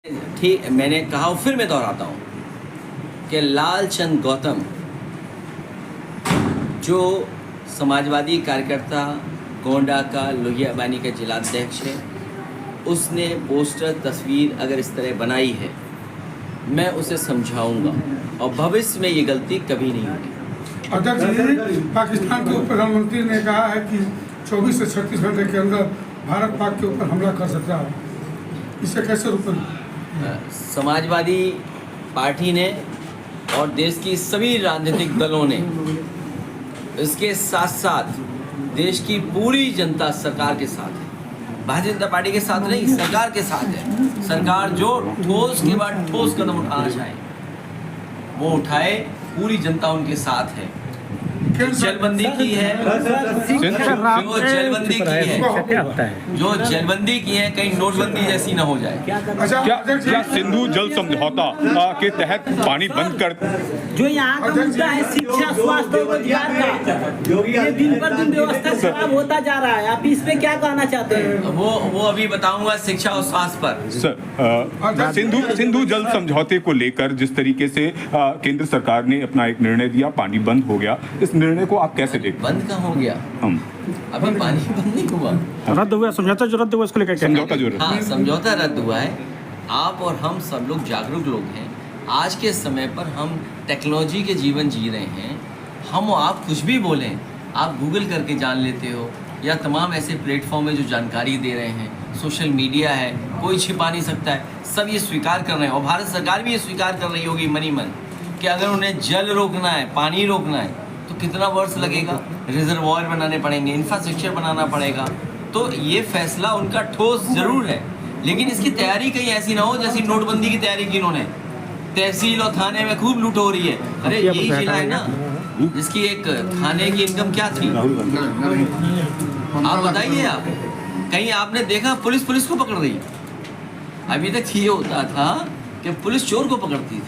ठीक, मैंने कहा फिर मैं दोहराता हूँ कि लाल चंद गौतम जो समाजवादी कार्यकर्ता गोंडा का लोहियाबानी का जिलाध्यक्ष है, उसने पोस्टर तस्वीर अगर इस तरह बनाई है, मैं उसे समझाऊंगा और भविष्य में ये गलती कभी नहीं होगी। अध्यक्ष जी, पाकिस्तान के उप प्रधानमंत्री ने कहा है कि 24 से 36 घंटे के अंदर भारत पाक के ऊपर हमला कर सकता है, इसे कैसे रोकेंगे? समाजवादी पार्टी ने और देश की सभी राजनीतिक दलों ने, इसके साथ साथ देश की पूरी जनता सरकार के साथ है। भारतीय जनता पार्टी के साथ नहीं, सरकार के साथ है। सरकार जो ठोस के बाद ठोस कदम उठाना चाहे वो उठाए, पूरी जनता उनके साथ है। जलबंदी की है, जो जलबंदी की है, जो जलबंदी की है, कहीं नोटबंदी जैसी ना हो जाए। क्या सिंधु जल समझौता के तहत पानी बंद कर, जो यहाँ का मुद्दा है शिक्षा, स्वास्थ्य और रोजगार का, ये दिन पर दिन व्यवस्था खराब होता जा रहा है, आप इस पे क्या कहना चाहते हैं? वो अभी बताऊंगा शिक्षा और स्वास्थ्य पर। सर, सिंधु जल समझौते को लेकर जिस तरीके से केंद्र सरकार ने अपना एक निर्णय दिया, पानी बंद हो गया, इस निर्णय को आप कैसे देखते हैं? बंद कहाँ हो गया? अभी पानी बंद नहीं हुआ, रद्द हुआ समझौता, जो रद्द हुआ उसको लेकर समझौता जो हाँ, समझौता रद्द हुआ है। आप और हम सब लोग जागरूक लोग हैं। आज के समय पर हम टेक्नोलॉजी के जीवन जी रहे हैं। हम आप कुछ भी बोलें, आप गूगल करके जान लेते हो, या तमाम ऐसे प्लेटफॉर्म है जो जानकारी दे रहे हैं, सोशल मीडिया है, कोई छिपा नहीं सकता है। सब ये स्वीकार कर रहे हैं और भारत सरकार भी ये स्वीकार कर रही होगी मनी मन कि अगर उन्हें जल रोकना है, पानी रोकना है, तो कितना वर्ष लगेगा, रिजर्वॉयर बनाने पड़ेंगे, इंफ्रास्ट्रक्चर बनाना पड़ेगा। तो ये फैसला उनका ठोस ज़रूर है, लेकिन इसकी तैयारी कहीं ऐसी ना हो जैसी नोटबंदी की तैयारी की इन्होंने। तहसील और थाने में खूब लूट हो रही है। अरे यही जिला है ना जिसकी एक थाने की इनकम क्या थी, आप बताइए। आप कहीं आपने देखा पुलिस को पकड़ रही? अभी तक ये होता था कि पुलिस चोर को पकड़ती थी,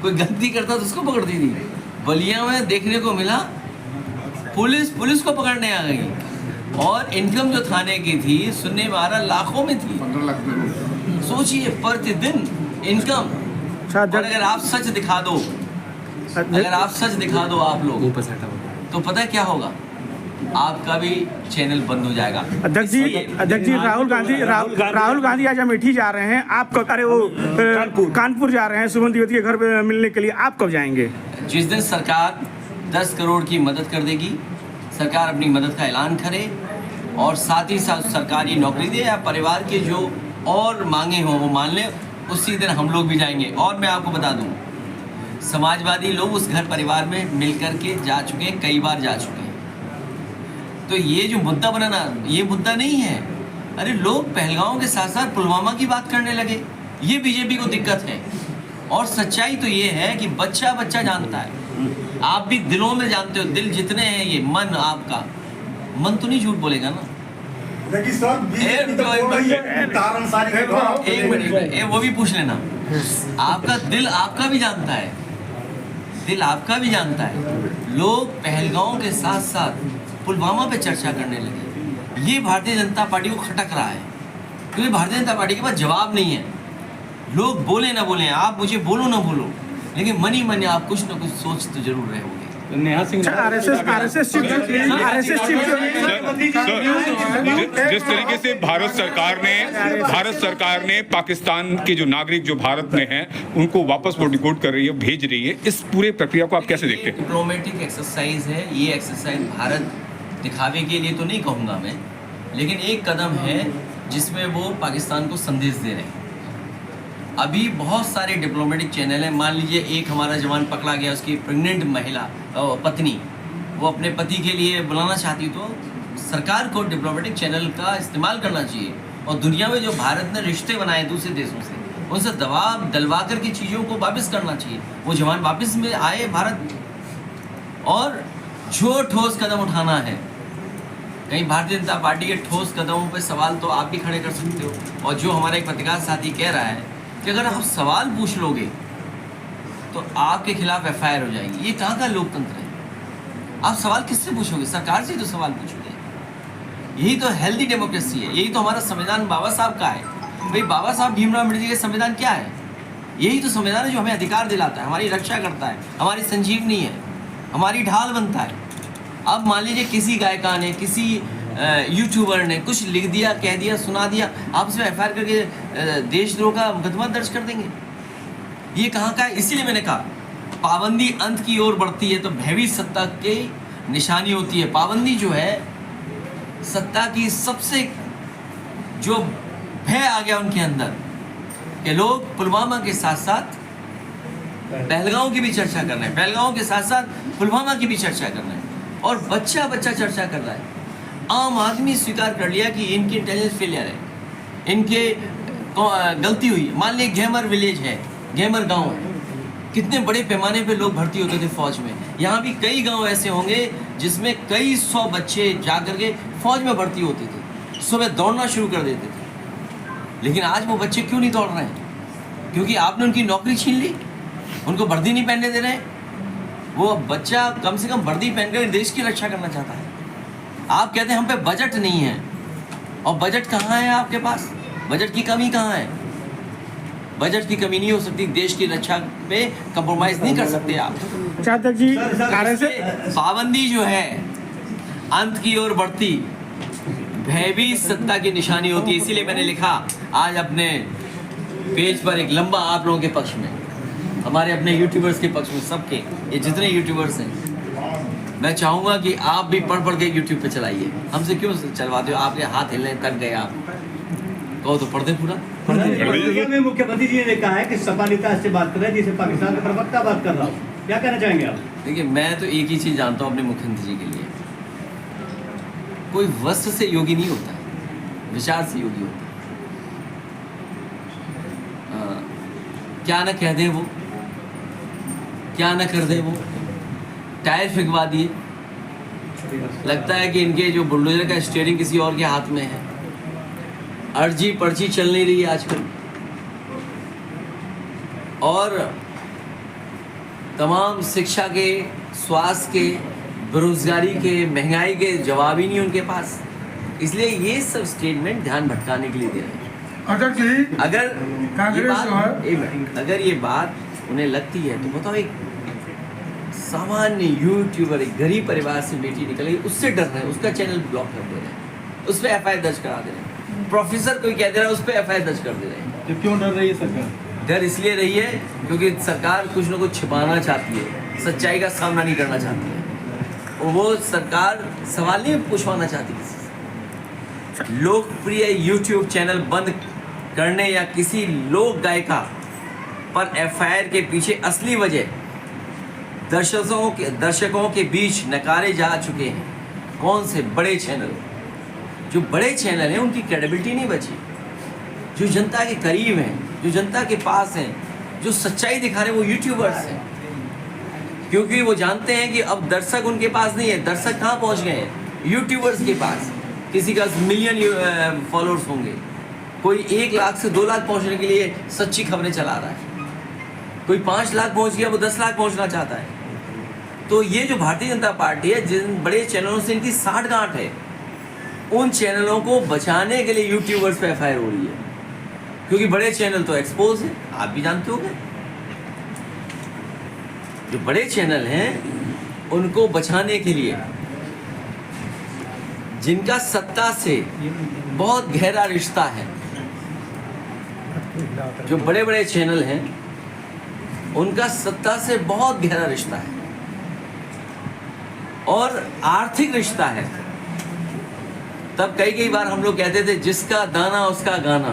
कोई गलती करता तो उसको पकड़ती थी। बलिया में देखने को मिला पुलिस को पकड़ने आ गई, और इनकम जो थाने की थी सुनने में आ रहा लाखों में थी। 15 लाख। सोचिए प्रतिदिन इनकम। और अगर आप सच दिखा दो, आप लोग, तो पता है क्या होगा? आपका भी चैनल बंद हो जाएगा। अध्यक्ष जी, राहुल गांधी आज अमेठी जा रहे हैं, आप कब, अरे वो कानपुर जा रहे हैं सुमन द्विवेदी के घर पे मिलने के लिए, आप कब जाएंगे? जिस दिन सरकार 10 करोड़ की मदद कर देगी, सरकार अपनी मदद का ऐलान करे और साथ ही साथ सरकारी नौकरी दे या परिवार के जो और मांगे हों वो मान लें, उसी दिन हम लोग भी जाएंगे। और मैं आपको बता दूं, समाजवादी लोग उस घर परिवार में मिल कर के जा चुके हैं, कई बार जा चुके हैं। तो ये जो मुद्दा बनाना, ये मुद्दा नहीं है। अरे लोग पहलगांव के साथ साथ पुलवामा की बात करने लगे, ये बीजेपी को दिक्कत है। और सच्चाई तो ये है कि बच्चा जानता है, आप भी दिलों में जानते हो, दिल जितने हैं ये मन, आपका मन तो नहीं झूठ बोलेगा ना। एक मिनट, वो भी पूछ लेना। आपका दिल आपका भी जानता है, दिल आपका भी जानता है। लोग पहलगांव के साथ साथ पुलवामा पे चर्चा करने लगे। ये भारतीय जनता पार्टी को खटक रहा है, क्योंकि भारतीय जनता पार्टी के पास जवाब नहीं है। लोग बोले ना बोले, आप मुझे बोलो ना बोलो, लेकिन मनी मन आप कुछ ना कुछ सोच तो जरूर रहे होंगे। जिस तरीके से भारत सरकार ने पाकिस्तान के जो नागरिक जो भारत में हैं उनको वापस डिपोर्ट कर रही है, भेज रही है, इस पूरे प्रक्रिया को आप कैसे देखते हैं? डिप्लोमेटिक एक्सरसाइज है ये। एक्सरसाइज भारत दिखावे के लिए तो नहीं कहूँगा मैं, लेकिन एक कदम है जिसमें वो पाकिस्तान को संदेश दे रहे हैं। अभी बहुत सारे डिप्लोमेटिक चैनल हैं। मान लीजिए एक हमारा जवान पकड़ा गया, उसकी प्रेग्नेंट महिला पत्नी वो अपने पति के लिए बुलाना चाहती, तो सरकार को डिप्लोमेटिक चैनल का इस्तेमाल करना चाहिए। और दुनिया में जो भारत ने रिश्ते बनाए दूसरे देशों से, उनसे दबाव डलवा कर की चीज़ों को वापस करना चाहिए। वो जवान वापस में आए भारत, और जो ठोस कदम उठाना है, कहीं भारतीय जनता पार्टी के ठोस कदमों पर सवाल तो आप भी खड़े कर सकते हो। और जो हमारा एक पत्रकार साथी कह रहा है कि अगर आप सवाल पूछ लोगे तो आपके खिलाफ FIR हो जाएगी, ये कहाँ का लोकतंत्र है? आप सवाल किससे पूछोगे? सरकार से तो सवाल पूछोगे। यही तो हेल्दी डेमोक्रेसी है, यही तो हमारा संविधान बाबा साहब का है। भाई बाबा साहब भीमराव अम्बेडकर का संविधान क्या है? यही तो संविधान है जो हमें अधिकार दिलाता है, हमारी रक्षा करता है, हमारी संजीवनी है, हमारी ढाल बनता है। अब मान लीजिए किसी गायिका ने, किसी यूट्यूबर ने कुछ लिख दिया, कह दिया, सुना दिया, आप उसमें FIR करके देशद्रोह का मुकदमा दर्ज कर देंगे। ये कहाँ का है? इसीलिए मैंने कहा पाबंदी अंत की ओर बढ़ती है तो भयभीत सत्ता की निशानी होती है। पाबंदी जो है सत्ता की सबसे जो भय आ गया उनके अंदर कि लोग पुलवामा के साथ साथ पहलगांव की भी चर्चा कर रहे हैं, पहलगांव के साथ साथ पुलवामा की भी चर्चा कर रहे हैं, और बच्चा बच्चा चर्चा कर रहा है। आम आदमी स्वीकार कर लिया कि इनकी इंटेलिजेंस फेलियर है, इनके गलती हुई। मान लीजिए घेमर विलेज है, घेमर गांव है, कितने बड़े पैमाने पे लोग भर्ती होते थे फौज में। यहाँ भी कई गांव ऐसे होंगे जिसमें कई 100 बच्चे जा करके फौज में भर्ती होते थे, सुबह दौड़ना शुरू कर देते थे। लेकिन आज वो बच्चे क्यों नहीं दौड़ रहे हैं? क्योंकि आपने उनकी नौकरी छीन ली, उनको वर्दी नहीं पहनने दे रहे। वो बच्चा कम से कम वर्दी पहनकर देश की रक्षा करना चाहता है। आप कहते हैं हम पे बजट नहीं है, और बजट कहाँ है आपके पास? बजट की कमी कहाँ है? बजट की कमी नहीं हो सकती, देश की रक्षा पे कंप्रोमाइज नहीं कर सकते आप। अध्यक्ष जी कार्य से पाबंदी जो है अंत की ओर बढ़ती भयभीत सत्ता की निशानी होती है। इसीलिए मैंने लिखा आज अपने पेज पर एक लंबा आप लोगों के पक्ष में, हमारे अपने यूट्यूबर्स के पक्ष में, सबके, ये जितने यूट्यूबर्स हैं, मैं चाहूँगा कि आप भी पढ़ पढ़ के यूट्यूब पे चलाइए। हमसे क्यों चलवाते हो? आपके हाथ हिलने तक गए, आप कहो तो पढ़ दे पूरा। में मुख्यमंत्री जी ने कहा है कि सपा नेता से बात कर रहे हैं जिसे पाकिस्तान का प्रवक्ता बात कर रहा हूँ, क्या कहना चाहेंगे आप? देखिए, मैं तो एक ही चीज़ जानता हूँ अपने मुख्यमंत्री जी के लिए, कोई वस्त्र से योगी नहीं होता है, विचार से योगी होता है। क्या न कह दे वो, क्या न कर दे वो, टायर फिकवा दिए। लगता है कि इनके जो बुलडोजर का स्टीयरिंग किसी और के हाथ में है। अर्जी पर्ची चल नहीं रही है आजकल, और तमाम शिक्षा के, स्वास्थ्य के, बेरोजगारी के, महंगाई के जवाब ही नहीं उनके पास। इसलिए ये सब स्टेटमेंट ध्यान भटकाने के लिए दे रहे हैं। अध्यक्ष जी, अगर ये कांग्रेस जो है- एक मिनट, अगर ये बात उन्हें लगती है तो बताओ, एक सामान्य यूट्यूबर, एक गरीब परिवार से बेटी निकल गई, उससे डर रहे हैं, उसका चैनल ब्लॉक कर दे रहे हैं, उस पर FIR दर्ज करा दे रहे हैं। प्रोफेसर कोई कह दे रहा है, उस पर FIR दर्ज कर दे रहे हैं। तो क्यों डर रही है सरकार? डर इसलिए रही है क्योंकि सरकार कुछ न कुछ छिपाना चाहती है, सच्चाई का सामना नहीं करना चाहती है, और वो सरकार सवाल नहीं पूछवाना चाहती किसी से। लोकप्रिय यूट्यूब चैनल बंद करने या किसी लोक गायिका पर FIR के पीछे असली वजह दर्शकों के बीच नकारे जा चुके हैं। कौन से बड़े चैनल? जो बड़े चैनल हैं उनकी क्रेडिबिलिटी नहीं बची, जो जनता के करीब हैं, जो जनता के पास हैं, जो सच्चाई दिखा रहे हैं, वो यूट्यूबर्स हैं। क्योंकि वो जानते हैं कि अब दर्शक उनके पास नहीं है, दर्शक कहाँ पहुँच गए हैं? यूट्यूबर्स के पास। किसी का मिलियन फॉलोअर्स होंगे, कोई 1 लाख से 2 लाख पहुँचने के लिए सच्ची खबरें चला रहा है, कोई 5 लाख पहुँच गया, वो 10 लाख पहुँचना चाहता है। तो ये जो भारतीय जनता पार्टी है, जिन बड़े चैनलों से इनकी साठगांठ है, उन चैनलों को बचाने के लिए यूट्यूबर्स पे FIR हो रही है, क्योंकि बड़े चैनल तो एक्सपोज है, आप भी जानते होंगे। जो बड़े चैनल हैं उनको बचाने के लिए, जिनका सत्ता से बहुत गहरा रिश्ता है, जो बड़े बड़े चैनल हैं उनका सत्ता से बहुत गहरा रिश्ता है और आर्थिक रिश्ता है। तब कई बार हम लोग कहते थे जिसका दाना उसका गाना।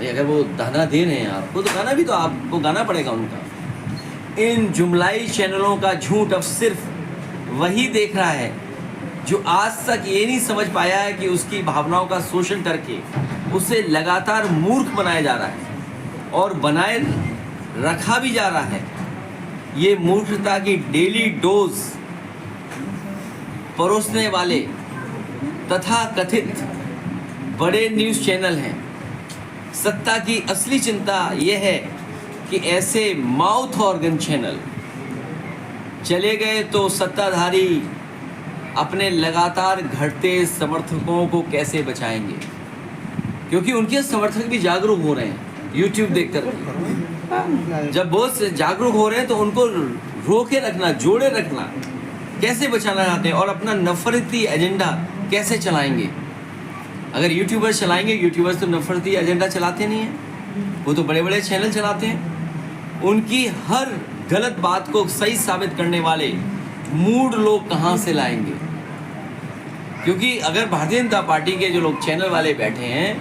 अगर वो दाना दे रहे हैं आपको, तो गाना भी तो आपको गाना पड़ेगा उनका। इन जुमलाई चैनलों का झूठ अब सिर्फ वही देख रहा है जो आज तक ये नहीं समझ पाया है कि उसकी भावनाओं का शोषण करके उसे लगातार मूर्ख बनाया जा रहा है और बनाए रखा भी जा रहा है। ये मूर्खता की डेली डोज परोसने वाले तथा कथित बड़े न्यूज़ चैनल हैं। सत्ता की असली चिंता यह है कि ऐसे माउथ ऑर्गन चैनल चले गए तो सत्ताधारी अपने लगातार घटते समर्थकों को कैसे बचाएंगे। क्योंकि उनके समर्थक भी जागरूक हो रहे हैं यूट्यूब देखकर। जब बहुत से जागरूक हो रहे हैं तो उनको रोके रखना, जोड़े रखना, कैसे बचाना चाहते हैं और अपना नफरती एजेंडा कैसे चलाएंगे। अगर यूट्यूबर्स चलाएंगे, यूट्यूबर्स तो नफरती एजेंडा चलाते नहीं हैं, वो तो बड़े बड़े चैनल चलाते हैं। उनकी हर गलत बात को सही साबित करने वाले मूड लोग कहाँ से लाएंगे? क्योंकि अगर भारतीय जनता पार्टी के जो लोग चैनल वाले बैठे हैं,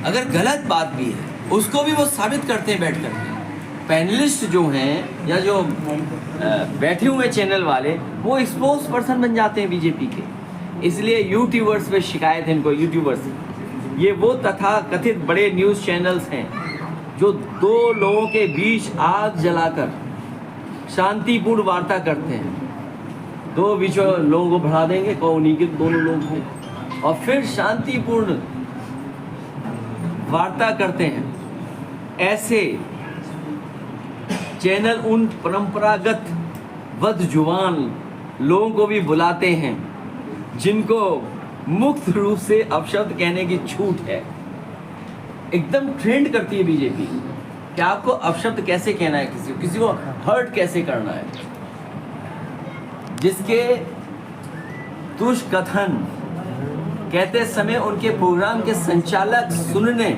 अगर गलत बात भी है उसको भी वो साबित करते हैं बैठ कर। पैनलिस्ट जो हैं या जो बैठे हुए चैनल वाले, वो एक्सपोज पर्सन बन जाते हैं बीजेपी के। इसलिए यूट्यूबर्स पे शिकायत है इनको। यूट्यूबर्स ये वो तथा कथित बड़े न्यूज़ चैनल्स हैं जो दो लोगों के बीच आग जलाकर शांतिपूर्ण वार्ता करते हैं। दो बीच लोगों को बढ़ा देंगे, कौन उन्हीं के दोनों लोग हैं, और फिर शांतिपूर्ण वार्ता करते हैं। ऐसे चैनल उन परंपरागत बदजुबान लोगों को भी बुलाते हैं जिनको मुक्त रूप से अपशब्द कहने की छूट है। एकदम ट्रेंड करती है बीजेपी कि आपको अपशब्द कैसे कहना है, किसी को हर्ट कैसे करना है। जिसके दुष्कथन कहते समय उनके प्रोग्राम के संचालक सुनने,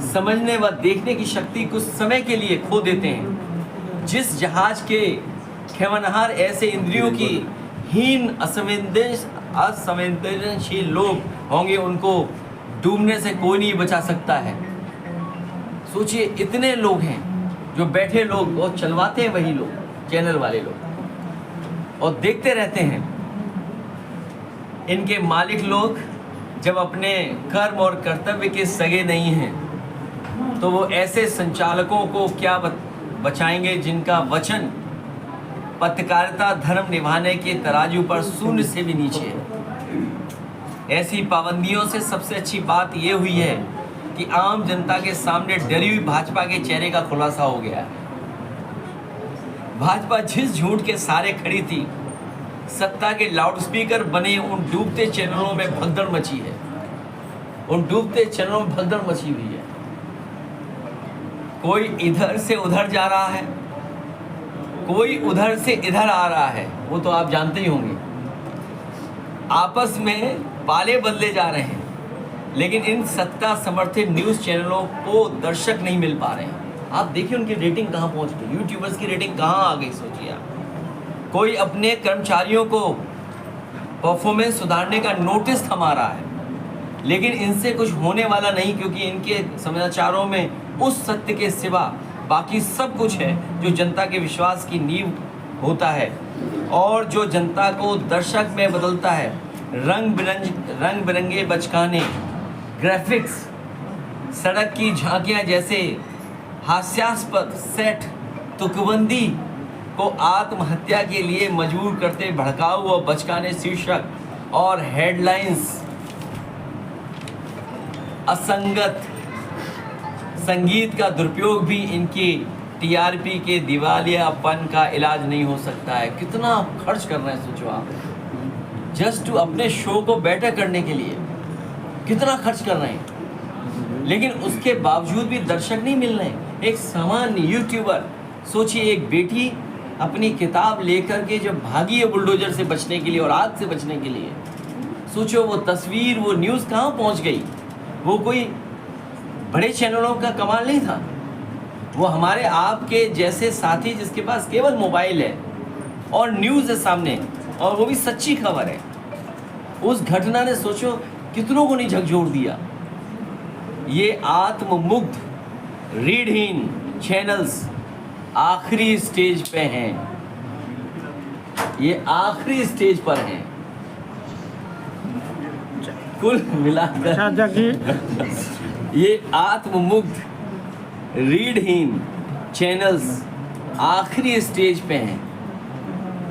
समझने व देखने की शक्ति कुछ समय के लिए खो देते हैं। जिस जहाज के खेवनहार ऐसे इंद्रियों की हीन असंवेदनशील लोग होंगे, उनको डूबने से कोई नहीं बचा सकता है। सोचिए, इतने लोग हैं जो बैठे लोग और चलवाते हैं वही लोग, चैनल वाले लोग, और देखते रहते हैं। इनके मालिक लोग जब अपने कर्म और कर्तव्य के सगे नहीं हैं तो वो ऐसे संचालकों को क्या बचाएंगे जिनका वचन पत्रकारिता धर्म निभाने के तराजू पर शून्य से भी नीचे है। ऐसी पाबंदियों से सबसे अच्छी बात ये हुई है कि आम जनता के सामने डरी हुई भाजपा के चेहरे का खुलासा हो गया। भाजपा जिस झूठ के सारे खड़ी थी, सत्ता के लाउडस्पीकर बने उन डूबते चैनलों में भगदड़ मची है। उन डूबते चैनलों में भगदड़ मची हुई है। कोई इधर से उधर जा रहा है, कोई उधर से इधर आ रहा है, वो तो आप जानते ही होंगे। आपस में पाले बदले जा रहे हैं, लेकिन इन सत्ता समर्थित न्यूज़ चैनलों को दर्शक नहीं मिल पा रहे हैं। आप देखिए उनकी रेटिंग कहाँ पहुँच गई, यूट्यूबर्स की रेटिंग कहाँ आ गई, सोचिए आप। कोई अपने कर्मचारियों को परफॉर्मेंस सुधारने का नोटिस थमा रहा है, लेकिन इनसे कुछ होने वाला नहीं, क्योंकि इनके समाचारों में उस सत्य के सिवा बाकी सब कुछ है जो जनता के विश्वास की नींव होता है और जो जनता को दर्शक में बदलता है। रंग बिरंगे बचकाने, ग्राफिक्स, सड़क की झांकियाँ जैसे हास्यास्पद सेट, तुकबंदी को आत्महत्या के लिए मजबूर करते भड़काऊ और बचकाने शीर्षक और हेडलाइंस, असंगत संगीत का दुरुपयोग भी इनकी टीआरपी के दिवालियापन का इलाज नहीं हो सकता है। कितना खर्च कर रहे हैं सोचो आप, जस्ट टू अपने शो को बेटर करने के लिए कितना खर्च कर रहे हैं, लेकिन उसके बावजूद भी दर्शक नहीं मिल रहे हैं। एक सामान्य यूट्यूबर, सोचिए, एक बेटी अपनी किताब लेकर के जब भागी है बुलडोजर से बचने के लिए और आग से बचने के लिए, सोचो वो तस्वीर, वो न्यूज़ कहाँ पहुँच गई। वो कोई बड़े चैनलों का कमाल नहीं था, वो हमारे आपके जैसे साथी जिसके पास केवल मोबाइल है और न्यूज़ है सामने, और वो भी सच्ची खबर है। उस घटना ने सोचो कितनों को नहीं झकझोर दिया। ये आत्ममुग्ध रीढ़हीन चैनल्स आखिरी स्टेज पे हैं, ये आखिरी स्टेज पर हैं। कुल मिलाकर ये आत्ममुग्ध रीढ़हीन चैनल्स आखिरी स्टेज पे हैं।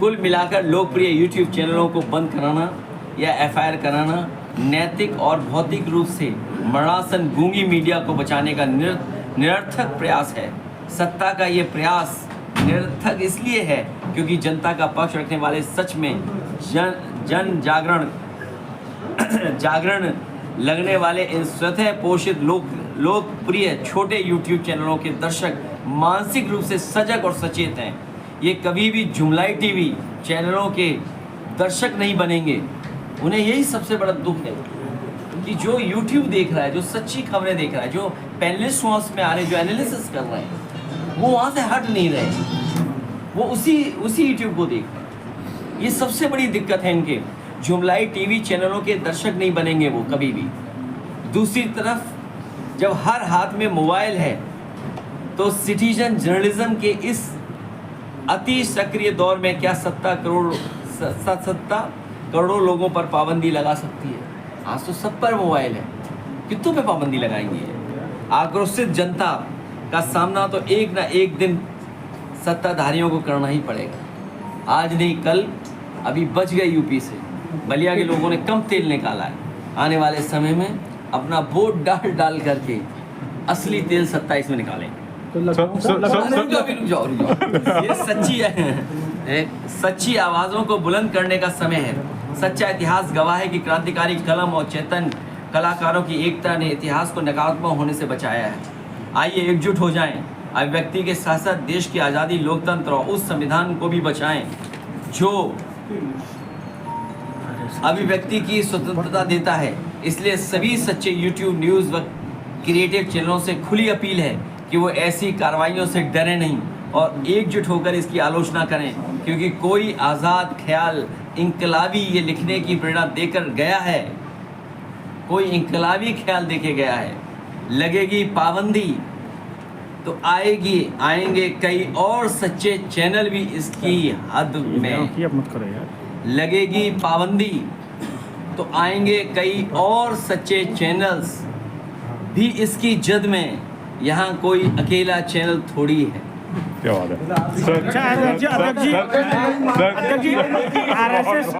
कुल मिलाकर लोकप्रिय यूट्यूब चैनलों को बंद कराना या एफआईआर कराना नैतिक और भौतिक रूप से मरणासन गूंगी मीडिया को बचाने का निरर्थक प्रयास है। सत्ता का ये प्रयास निरर्थक इसलिए है क्योंकि जनता का पक्ष रखने वाले सच में जन जागरण लगने वाले इन स्वतः पोषित लोकप्रिय छोटे यूट्यूब चैनलों के दर्शक मानसिक रूप से सजग और सचेत हैं। ये कभी भी जुमलाई टीवी चैनलों के दर्शक नहीं बनेंगे। उन्हें यही सबसे बड़ा दुख है कि जो यूट्यूब देख रहा है, जो सच्ची खबरें देख रहा है, जो पैनलिस्ट वहाँ में आ रहे हैं, जो एनालिसिस कर रहे हैं, वो वहाँ से हट नहीं रहे, वो उसी यूट्यूब को देख रहे हैं। ये सबसे बड़ी दिक्कत है इनके। जुमलाई टीवी चैनलों के दर्शक नहीं बनेंगे वो कभी भी। दूसरी तरफ जब हर हाथ में मोबाइल है तो सिटीजन जर्नलिज्म के इस अति सक्रिय दौर में क्या 70 करोड़ों लोगों पर पाबंदी लगा सकती है? आज तो सब पर मोबाइल है, कितनों पे पाबंदी लगाएंगे? आक्रोशित जनता का सामना तो एक ना एक दिन सत्ताधारियों को करना ही पड़ेगा। आज नहीं कल, अभी बच गए यूपी से, बलिया के लोगों ने कम तेल निकाला है। आने वाले समय में अपना वोट डाल करके असली तेल 27 में निकालेंगे। रुक जाओ। ये सच्ची आवाज़ों को बुलंद करने का समय है। सच्चा इतिहास गवाह है कि क्रांतिकारी कलम और चेतन कलाकारों की एकता ने इतिहास को नकारात्मक होने से बचाया है। आइए एकजुट हो जाएं, अभिव्यक्ति के साथ साथ देश की आज़ादी, लोकतंत्र और उस संविधान को भी बचाएं जो अभिव्यक्ति की स्वतंत्रता देता है। इसलिए सभी सच्चे यूट्यूब न्यूज़ व क्रिएटिव चैनलों से खुली अपील है कि वो ऐसी कार्रवाइयों से डरे नहीं और एकजुट होकर इसकी आलोचना करें, क्योंकि कोई आज़ाद ख्याल इंकलाबी ये लिखने की प्रेरणा देकर गया है, कोई इंकलाबी ख्याल देके गया है। लगेगी पाबंदी तो आएंगे कई और सच्चे चैनल भी इसकी हद में। लगेगी पाबंदी तो आएंगे कई और सच्चे चैनल्स भी इसकी जद में। यहाँ कोई अकेला चैनल थोड़ी है। क्या बात है अध्यक्ष जी, RSS